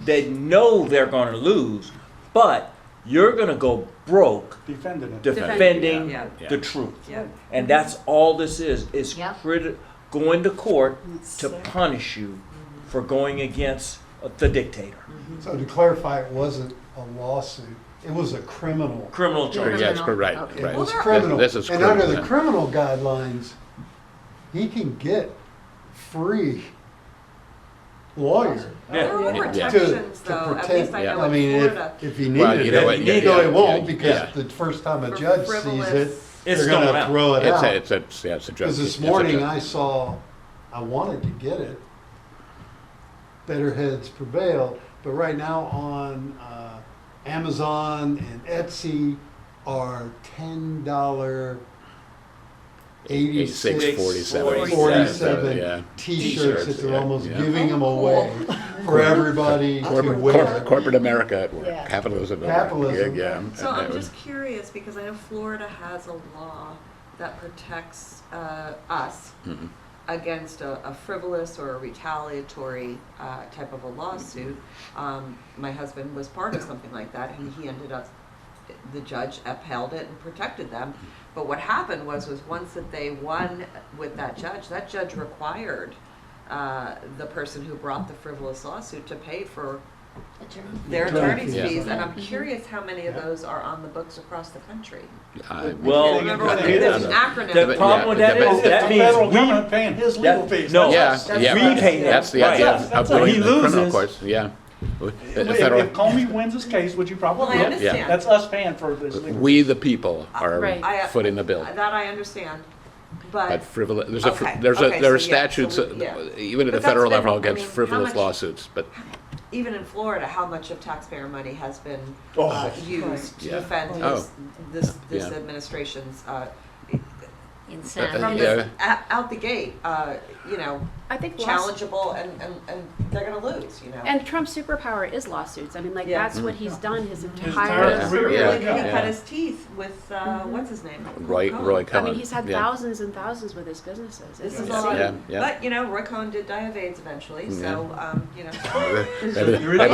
they know they're going to lose, but you're going to go broke Defending it. defending Yeah. the truth. Yeah. And that's all this is Yeah. going to court to punish you for going against the dictator. So to clarify, it wasn't a lawsuit, it was a criminal. Criminal charge. Yes, right, Okay. right. It was Well, criminal. This is And under the criminal. criminal guidelines, he can get free lawyer. There are Yeah. protections, though. At protect- least I yeah. know I in mean, Florida. if he Well, needed you know it, what, yeah, though yeah, he won't, yeah, because yeah. the first time a For judge sees frivolous- it, It's they're gonna thrown out. throw it out. It's a judge. Because this it's a morning judge. I saw, I wanted to get it, better heads prevail, but right now on Amazon and Etsy are $10 86 47. 47 Yeah. T-shirts that they're yeah, almost yeah. giving them away for everybody to Corporate, wear. corporate America at work. Yeah. Capitalism. at work. Capitalism. Yeah. So and I'm that was- just curious, because I know Florida has a law that protects us Mhm. against a frivolous or a retaliatory type of a lawsuit. My husband was part of something like that, and he ended up, the judge upheld it and protected them. But what happened was once that they won with that judge required the person who brought the frivolous lawsuit to pay for their attorney's Yeah. fees. And I'm curious how many of those are on the books across the country. Well, Remember I what think there's an it's- acronym. The But problem yeah, with that but- is, It's that the means federal we, government paying his legal that- fees. no, Yeah, That's- yeah. we pay them. That's the Right. idea That's of right. doing He the criminal loses. courts. Yeah. The If federal, Comey wins his case, which you probably Well, I will, understand. that's us paying for this legal. we the people are Right. footing the bill. That I understand, But but frivolous, Okay, there okay, are so yeah, statutes, so we- yeah. even at But the federal that's been- level I against mean, how frivolous much- lawsuits, but even in Florida, how much of taxpayer money has been Oh, used to Yeah. defend Oh. this Yeah. administration's, Insanity. from Yeah. this, out the gate, you know, I think challengeable, and they're gonna lose, you know. And Trump's superpower is lawsuits. I mean, like, Yeah. that's what he's done his entire entire career. career. Yeah. He cut Yeah. his teeth with, what's his name? Roy I Cohn. mean, he's had yeah. thousands and thousands with his businesses. This It's is Yeah. all, Yeah, yeah. but, you know, Roy Cohn did die of AIDS eventually, so, you know. There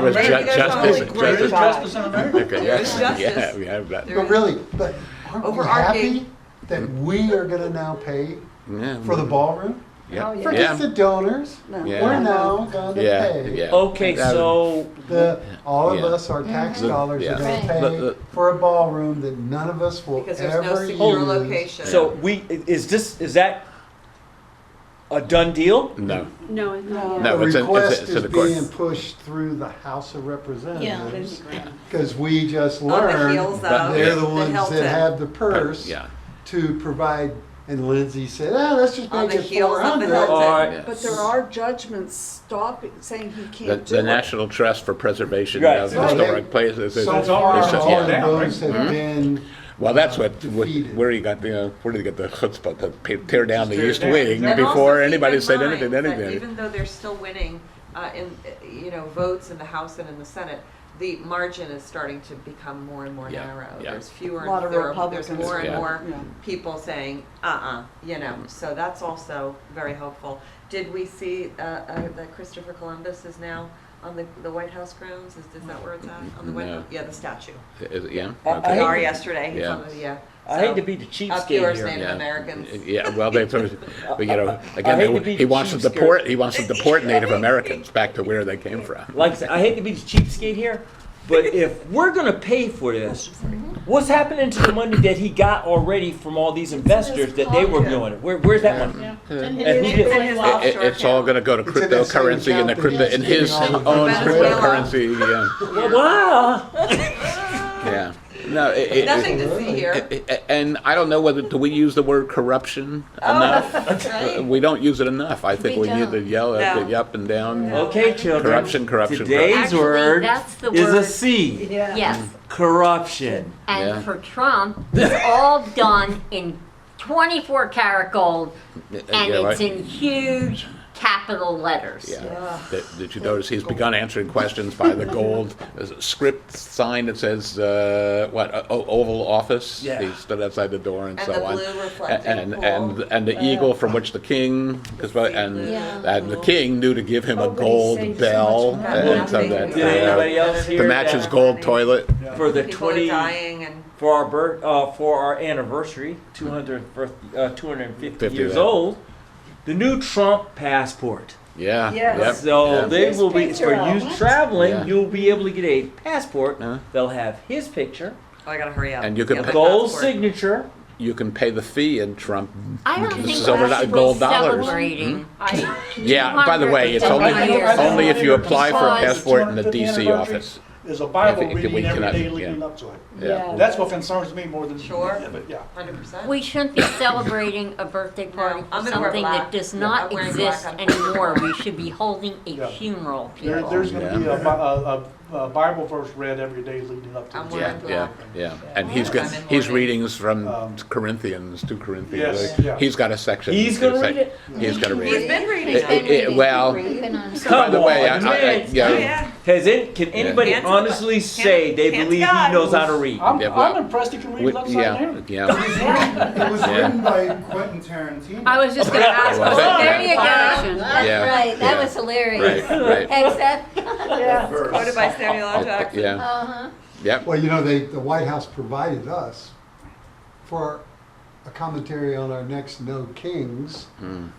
was There is justice in America. Okay, There yeah, is justice. yeah, but- There But really, but aren't we Overarching. happy that we are gonna now pay yeah, for the ballroom? yeah, Oh, yeah. Forget yeah, the donors, yeah. we're now gonna Yeah, pay. yeah. okay, so All of Yeah. us, our tax Mhm. dollars Yeah. are gonna Right. pay But- for a ballroom that none of us will Because there's no ever secure use. location. So is that a done deal? No. No, not No, The it's request in is the court. being pushed through the House of Yeah. Representatives, because we just On the learned heels But- of they're the the ones Hilton. that have the purse Yeah. to provide, and Lindsay said, let's just On make the it heels of the 400. Hilton. All right. Yeah. But there are judgments stopping, saying he The, can't do the it. National Trust for Preservation Right. of So Historic Places. So It's far, already all torn of down, those right? have been, Well, that's what, defeated. where you got the, where did you get the chutzpah to tear down the Tear it east down. wing And also before keep anybody in said mind anything, that anything? Even though they're still winning, votes in the House and in the Senate, the margin is starting to become more and more Yeah, narrow. yeah. There's fewer, A lot of there's Republicans. more and Yeah. more Yeah. people saying, so that's also very hopeful. Did we see that Christopher Columbus is now on the White House grounds? Is that where it's at? On the White No. House? Yeah, the statue. Is it- Yeah? I They Okay. are yesterday. He's Yeah. on the, yeah. I hate So, to be the up cheapskate yours, here. Native Americans. Yeah, well, they, but, I again, hate to be he wants to cheapskate. deport Native Americans back to where they came from. Like I said, I hate to be the cheapskate here, but if we're gonna pay for this, what's happening to the money that he got already from all these investors that they were doing it? Where's that money? Yeah. And he It's did- in his offshore It's all account. gonna go to It's in that same cryptocurrency and the account crypto, that in he's his getting all own the cryptocurrency, yeah. Wow. Yeah. No, Nothing to see here. and I don't know whether, do we use the word corruption enough? We don't use it enough. I think We we need to don't. yell at No. the up and down. Okay, children. Corruption. Today's Actually, word that's the is a word. C. Yeah. Yes, Corruption. and Yeah. for Trump, it's all done in 24 karat gold, and Yeah, it's right. in huge capital letters. Yeah. Did you notice he's begun answering questions by the gold script sign that says, Oval Office? Yeah. He stood outside the door and And so the on. blue reflecting pool. And the eagle from which the king, and Yeah. the king knew to give him a Oh, but he gold saved so bell. much money. And so that, Did anybody else to hear match his that gold toilet. for the People are 20 dying and for our anniversary, 250 50, years yeah. old, the new Trump passport. Yeah. Yes. Yep. So yeah. they His will be, picture for on you it. traveling, Yeah. you'll be able to get a passport. Huh? They'll have his picture, oh, I gotta hurry up. And you can Get pay- my gold passport. signature. You can pay the fee in Trump. I don't think Silver we should gold be dollars. celebrating. Yeah, by the way, it's only, 250 years. only if you apply for a Because- passport in the 250th DC anniversary office. Is a Bible If we reading every cannot- day yeah. leading up to it. Yeah. That's what concerns me more than. Sure. But yeah. 100%. We shouldn't be celebrating a birthday party No, I'm for gonna wear something black. that does Yeah, not I'm wearing exist black on anymore. We should be holding a Yeah. funeral, There, people. there's gonna be Yeah. a Bible verse read every day leading up to I'm it. Yeah, wearing yeah, black. yeah. And he's got, I'm in he's mourning. readings from Um, Corinthians, 2 Corinthians. Yes, yeah. He's got a section. He's gonna read it? He's gonna read He's it. been reading Well, Come by the way, on, I- man. yeah. Can anybody Hands to honestly God. say they Hands to believe he God. knows how to read? I'm, Yeah, well, I'm impressed he can read we- it upside yeah, down. yeah. It was Yeah. written by Quentin Tarantino. I was just gonna ask. Was it? There you go. Correction. That's Yeah. right. That Yeah. was hilarious. Right, right. Except, Yeah. Quoted by Samuel L. Jackson. Yeah, uh-huh. yep. Well, the White House provided us for a commentary on our next No Kings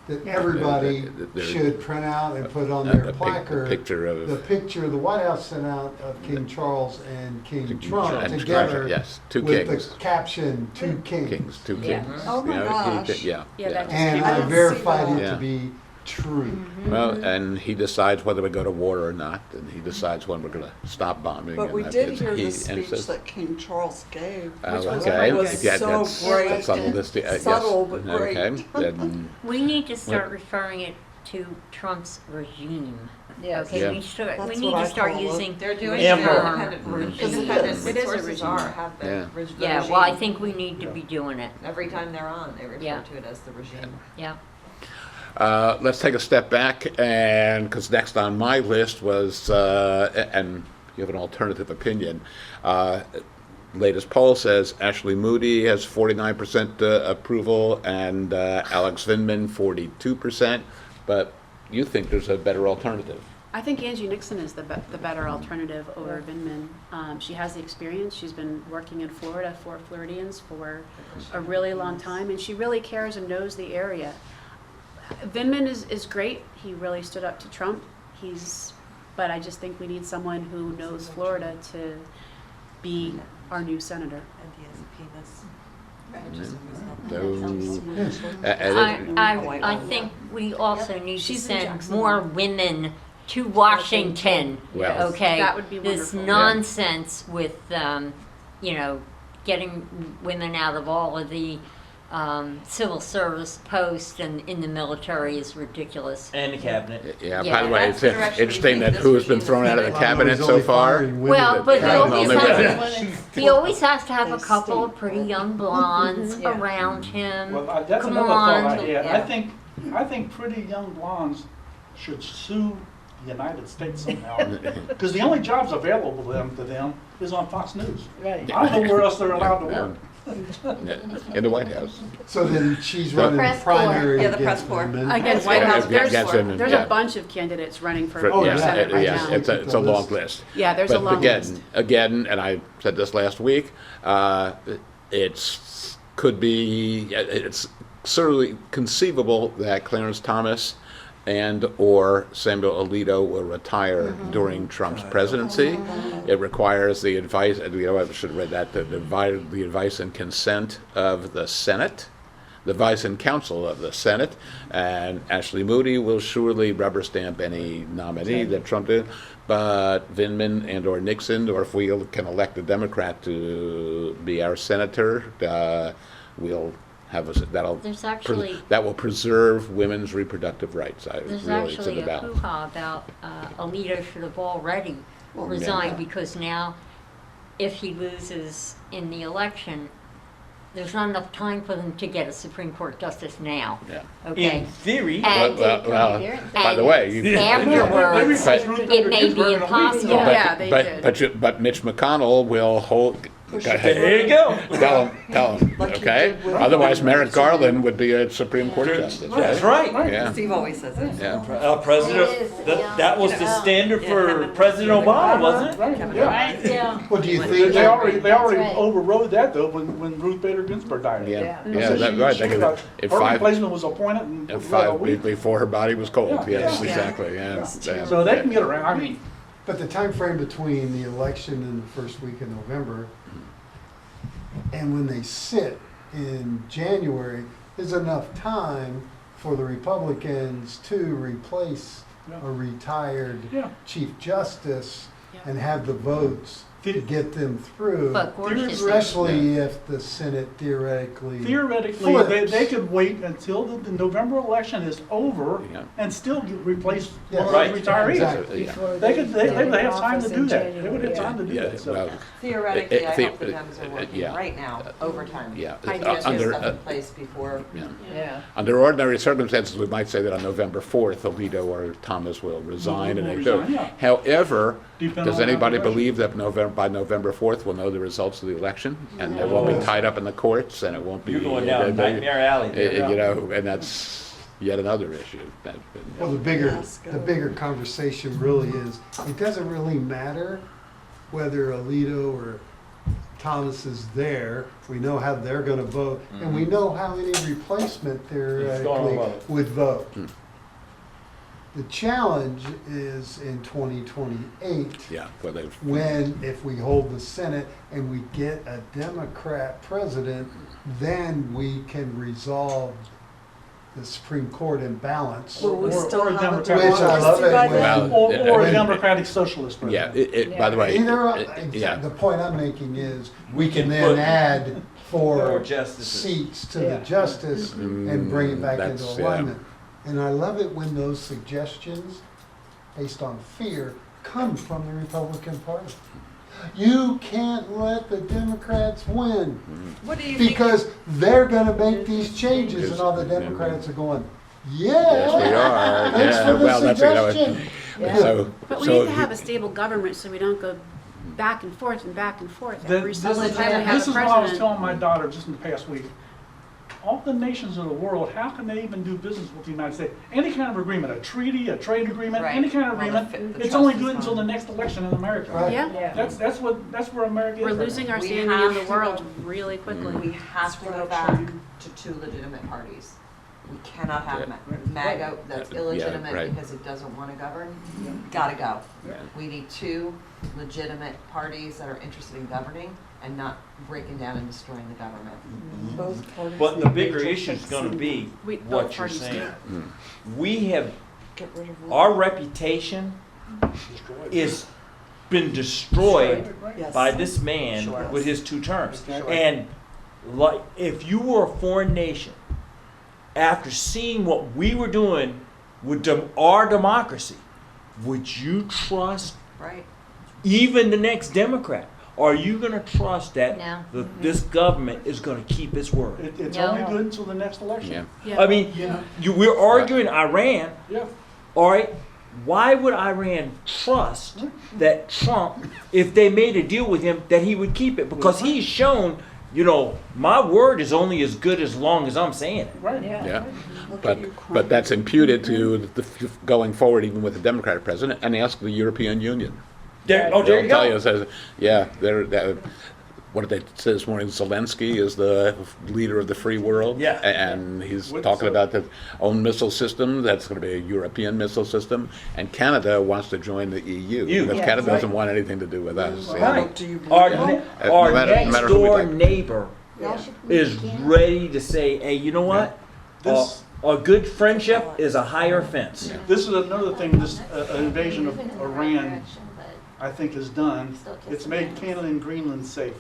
that everybody There- should print out and put on A their pic- placard. picture of- The picture the White House sent out of King Charles and King King Trump and together yes, 2 with kings. the caption, "Two Kings." Kings, 2 Yeah. kings. Oh my You know, gosh. Yeah, Yeah, yeah. that just And came I out. didn't see verified it that. to be true. Well, and he decides whether we go to war or not, and he decides when we're gonna stop bombing. But and we that did is- hear he- the and speech says- that King Charles gave, Oh, which was, okay. was Yeah, so that's- great. that's on the list, yes. Subtle, but great. Okay, then, We need to start referring it to Trump's regime. Yes. Okay, Yeah. we That's need what to I start call it. using. They're doing Yeah. independent It is a sources regime. are, have been. Yeah. The Yeah, regime. well, I think we need to be doing it. Every time they're on, they refer Yeah. to it as the regime. Yeah. let's take a step back, and, because next on my list was, and you have an alternative opinion, latest poll says Ashley Moody has 49% approval and Alex Vindman 42%, but you think there's a better alternative. I think Angie Nixon is the better alternative over Vindman. She has the experience. She's been working in Florida for Floridians for a really long time, and she really cares and knows the area. Vindman is great. He really stood up to Trump. But I just think we need someone who knows Florida to be our new senator. And he has a penis. I think we also need to She's in send Jacksonville. more women to Washington, Well- okay? That would be This wonderful. nonsense with, getting women out of all of the civil service posts and in the military is ridiculous. And the cabinet. Yeah, Yeah, by the way, that's it's the direction interesting we that think who's this been regime thrown is out of the headed. cabinet He's so only far. firing women Well, that but he have always no has, women. he always has to have a They couple of stink. pretty young blondes around him. Well, that's Come another thought I on. had. Yeah. I think pretty young blondes should sue the United States somehow. Because the only jobs available to them is on Fox News. Right. I don't know where else they're allowed to work. In the White House. So then she's running the press corps. primary Yeah, the press against corps. women. Against Yeah, White House, yeah, there's women, a yeah. bunch of candidates running for Oh, yeah. Senate right Yes, now. it's a long list. Yeah, there's a But long again, list. Again, and I said this last week, it's certainly conceivable that Clarence Thomas and/or Samuel Alito will retire during Trump's presidency. It requires the advice, and I should have read that, the advice and consent of the Senate, the advice and counsel of the Senate, and Ashley Moody will surely rubber stamp any nominee that Trump did. But Vindman and/or Nixon, or if we can elect a Democrat to be our senator, we'll have There's actually- that will preserve women's reproductive rights. There's Really, it's actually a about. hoo-ha about Alito should have already resigned because now if he loses in the election, there's not enough time for them to get a Supreme Court justice now. Yeah. Okay? In theory. And By the way, afterwards, it may be impossible. Yeah, they did. But Mitch McConnell will hold. There you go. Tell him, Like he okay? did with- Otherwise, Merrick Garland would be a Supreme Court justice, That's right? right. Yeah. Steve always says it. Yeah. President, It is, that, yeah. that was the standard for President Obama, wasn't it? Right, yeah. Right, yeah. Well, do you They think, already right. overrode that though when Ruth Bader Ginsburg died. Yeah, So yeah, that's she- right. she They could- got- if Her five- replacement was appointed in And what, a 5 week? before her body was cold. Yeah, Yes, yeah. exactly. Yeah. So they can get around, I mean, but the time frame between the election and the first week of November and when they sit in January is enough time for the Republicans to replace Yeah. a retired Yeah. Chief Justice Yeah. and have the votes to get them through. But gorgeous. Especially if the Senate theoretically. theoretically, Flips. they could wait until the November election is over Yeah. and still replace Yeah. one of Right. those retirees. Exactly. Yeah. They would have time to Office do in that. They would have January. time to do Yeah, that, so. well, Theoretically, I hope the the- Dems are working yeah. right now, overtime. Yeah. I get Under- stuff in place before. yeah. Yeah. Under ordinary circumstances, we might say that on November 4th, Alito or Thomas will resign, and they do. Resign, yeah. However, Depending does on anybody the election. believe that by November 4th, we'll know the results of the election? And it won't be tied up in the courts, and it won't be. You're going down nightmare alley there. You know, and that's yet another issue. Well, the bigger conversation really is, it doesn't really matter whether Alito or Thomas is there. We know how they're gonna vote, and we know how any replacement theoretically vote. would vote. Hmm. The challenge is in 2028, Yeah, well, they. when, if we hold the Senate and we get a Democrat president, then we can resolve the Supreme Court imbalance. Will we Or- still or a have a Democrat. Which I love democracy it by when- then? Well, Or a and- Democratic Socialist Yeah, president. by the way. Yeah. The point I'm making is, We we can can then put add more four justices. seats to the Yeah. justice and bring it back into That's- yeah. alignment. And I love it when those suggestions, based on fear, come from the Republican Party. You can't let the Democrats win, What do you think? because they're gonna make these changes, and all the Democrats are going, Yes, we yeah, are. thanks Yeah, for the well, that's, you know, suggestion. So, But we so need to if have you- a stable government so we don't go back and forth and back and forth This every is single this time we have is a what I was president. telling my daughter just in the past week. All the nations of the world, how can they even do business with the United States? Any kind of agreement, a treaty, a trade agreement, Right. any kind of Well, agreement, the it's only trust is good until fine. the next election in America. Right. Yeah, Yeah. That's where America is. we're right losing now. our We standing have in the to world go- really quickly. We have to go back to two legitimate parties. We cannot have MAGA that's illegitimate right. because it doesn't want to govern. Gotta go. Yeah. We need two legitimate parties that are interested in governing and not breaking down and destroying the government. Both parties But the need bigger major issue is gonna fixing. be We- both what you're parties saying. do. We have, Get rid of our one. reputation Destroyed. is been destroyed Yes. by this man Sure. with his 2 terms. Sure. And like, if you were a foreign nation, after seeing what we were doing with our democracy, would you trust Right? even the next Democrat? Are you going to trust that No. this government is going to keep its word? It's No. only good until the next Yeah. election. Yeah. I mean, we're arguing Iran. Yeah. All right, why would Iran trust that Trump, if they made a deal with him, that he would keep it? Because he's shown, my word is only as good as long as I'm saying it. Right. Yeah, Look but at Ukraine. but that's imputed to going forward, even with the Democratic president, and ask the European Union. There you They'll tell go. you, says, yeah, what did they say this morning? Zelensky is the leader of the free world. Yeah. And he's What's talking up? about the own missile system. That's going to be a European missile system. And Canada wants to join the EU. Because Yeah, Canada right. doesn't want anything to do with us. Well, Yeah. Right. do you Our, believe ne- it? our No matter- no next matter who we door like. neighbor is ready to say, hey, you know what? This- A good friendship is a higher fence. This is another thing this invasion of Iran, I think, has done. It's made Canada and Greenland safe.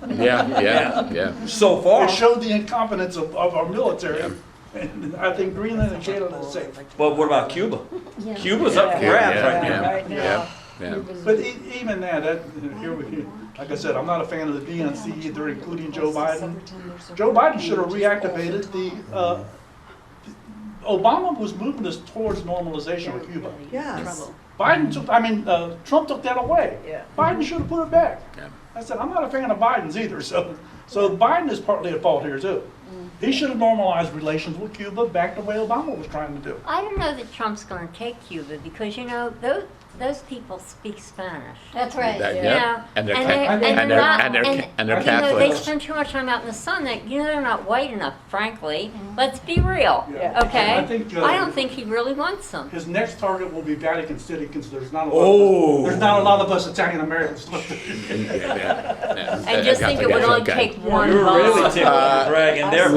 Yeah. So far, It showed the incompetence of our military. And I think Greenland and Canada are safe. but what about Cuba? Cuba's up for grabs right now. Right now. Yeah. But even that, like I said, I'm not a fan of the DNC either, including Joe Biden. Joe Biden should have reactivated Obama was moving us towards normalization with Cuba. Yes. Trump took that away. Yeah. Biden should have put it back. Yeah. I said, I'm not a fan of Biden's either, so Biden is partly at fault here too. He should have normalized relations with Cuba back the way Obama was trying to do. I don't know that Trump's going to take Cuba because, those people speak Spanish. That's right. That- You yeah. know, And they're and ca- they're- and and they're- they're not- and they're- and- and they're They Catholics. spend too much time out in the sun that, they're not white enough, frankly. Let's be real, Yeah. okay? I think, I don't think he really wants them. His next target will be Vatican City because there's not a Oh. lot of us Italian Americans left. And just think it would only take one You're really bomb. tickled the dragon there.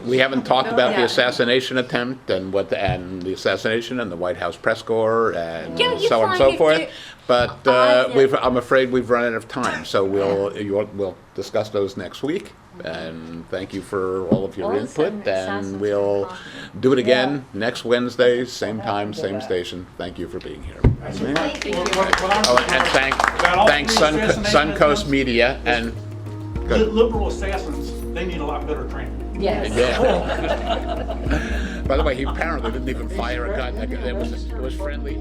We haven't talked about the Yeah. assassination attempt and the assassination and the White House press corps and Yeah, you so on and find so it forth. do- But I think- I'm afraid we've run out of time, so we'll discuss those next week. And thank you for all of your All of a sudden, input, and assassins we'll are talking. do it again next Wednesday, same time, same station. Thank you for being here. Oh, and thanks Suncoast Media and. Liberal assassins, they need a lot better training. Yes. Yeah. By the way, he apparently didn't even fire a gun. It was friendly.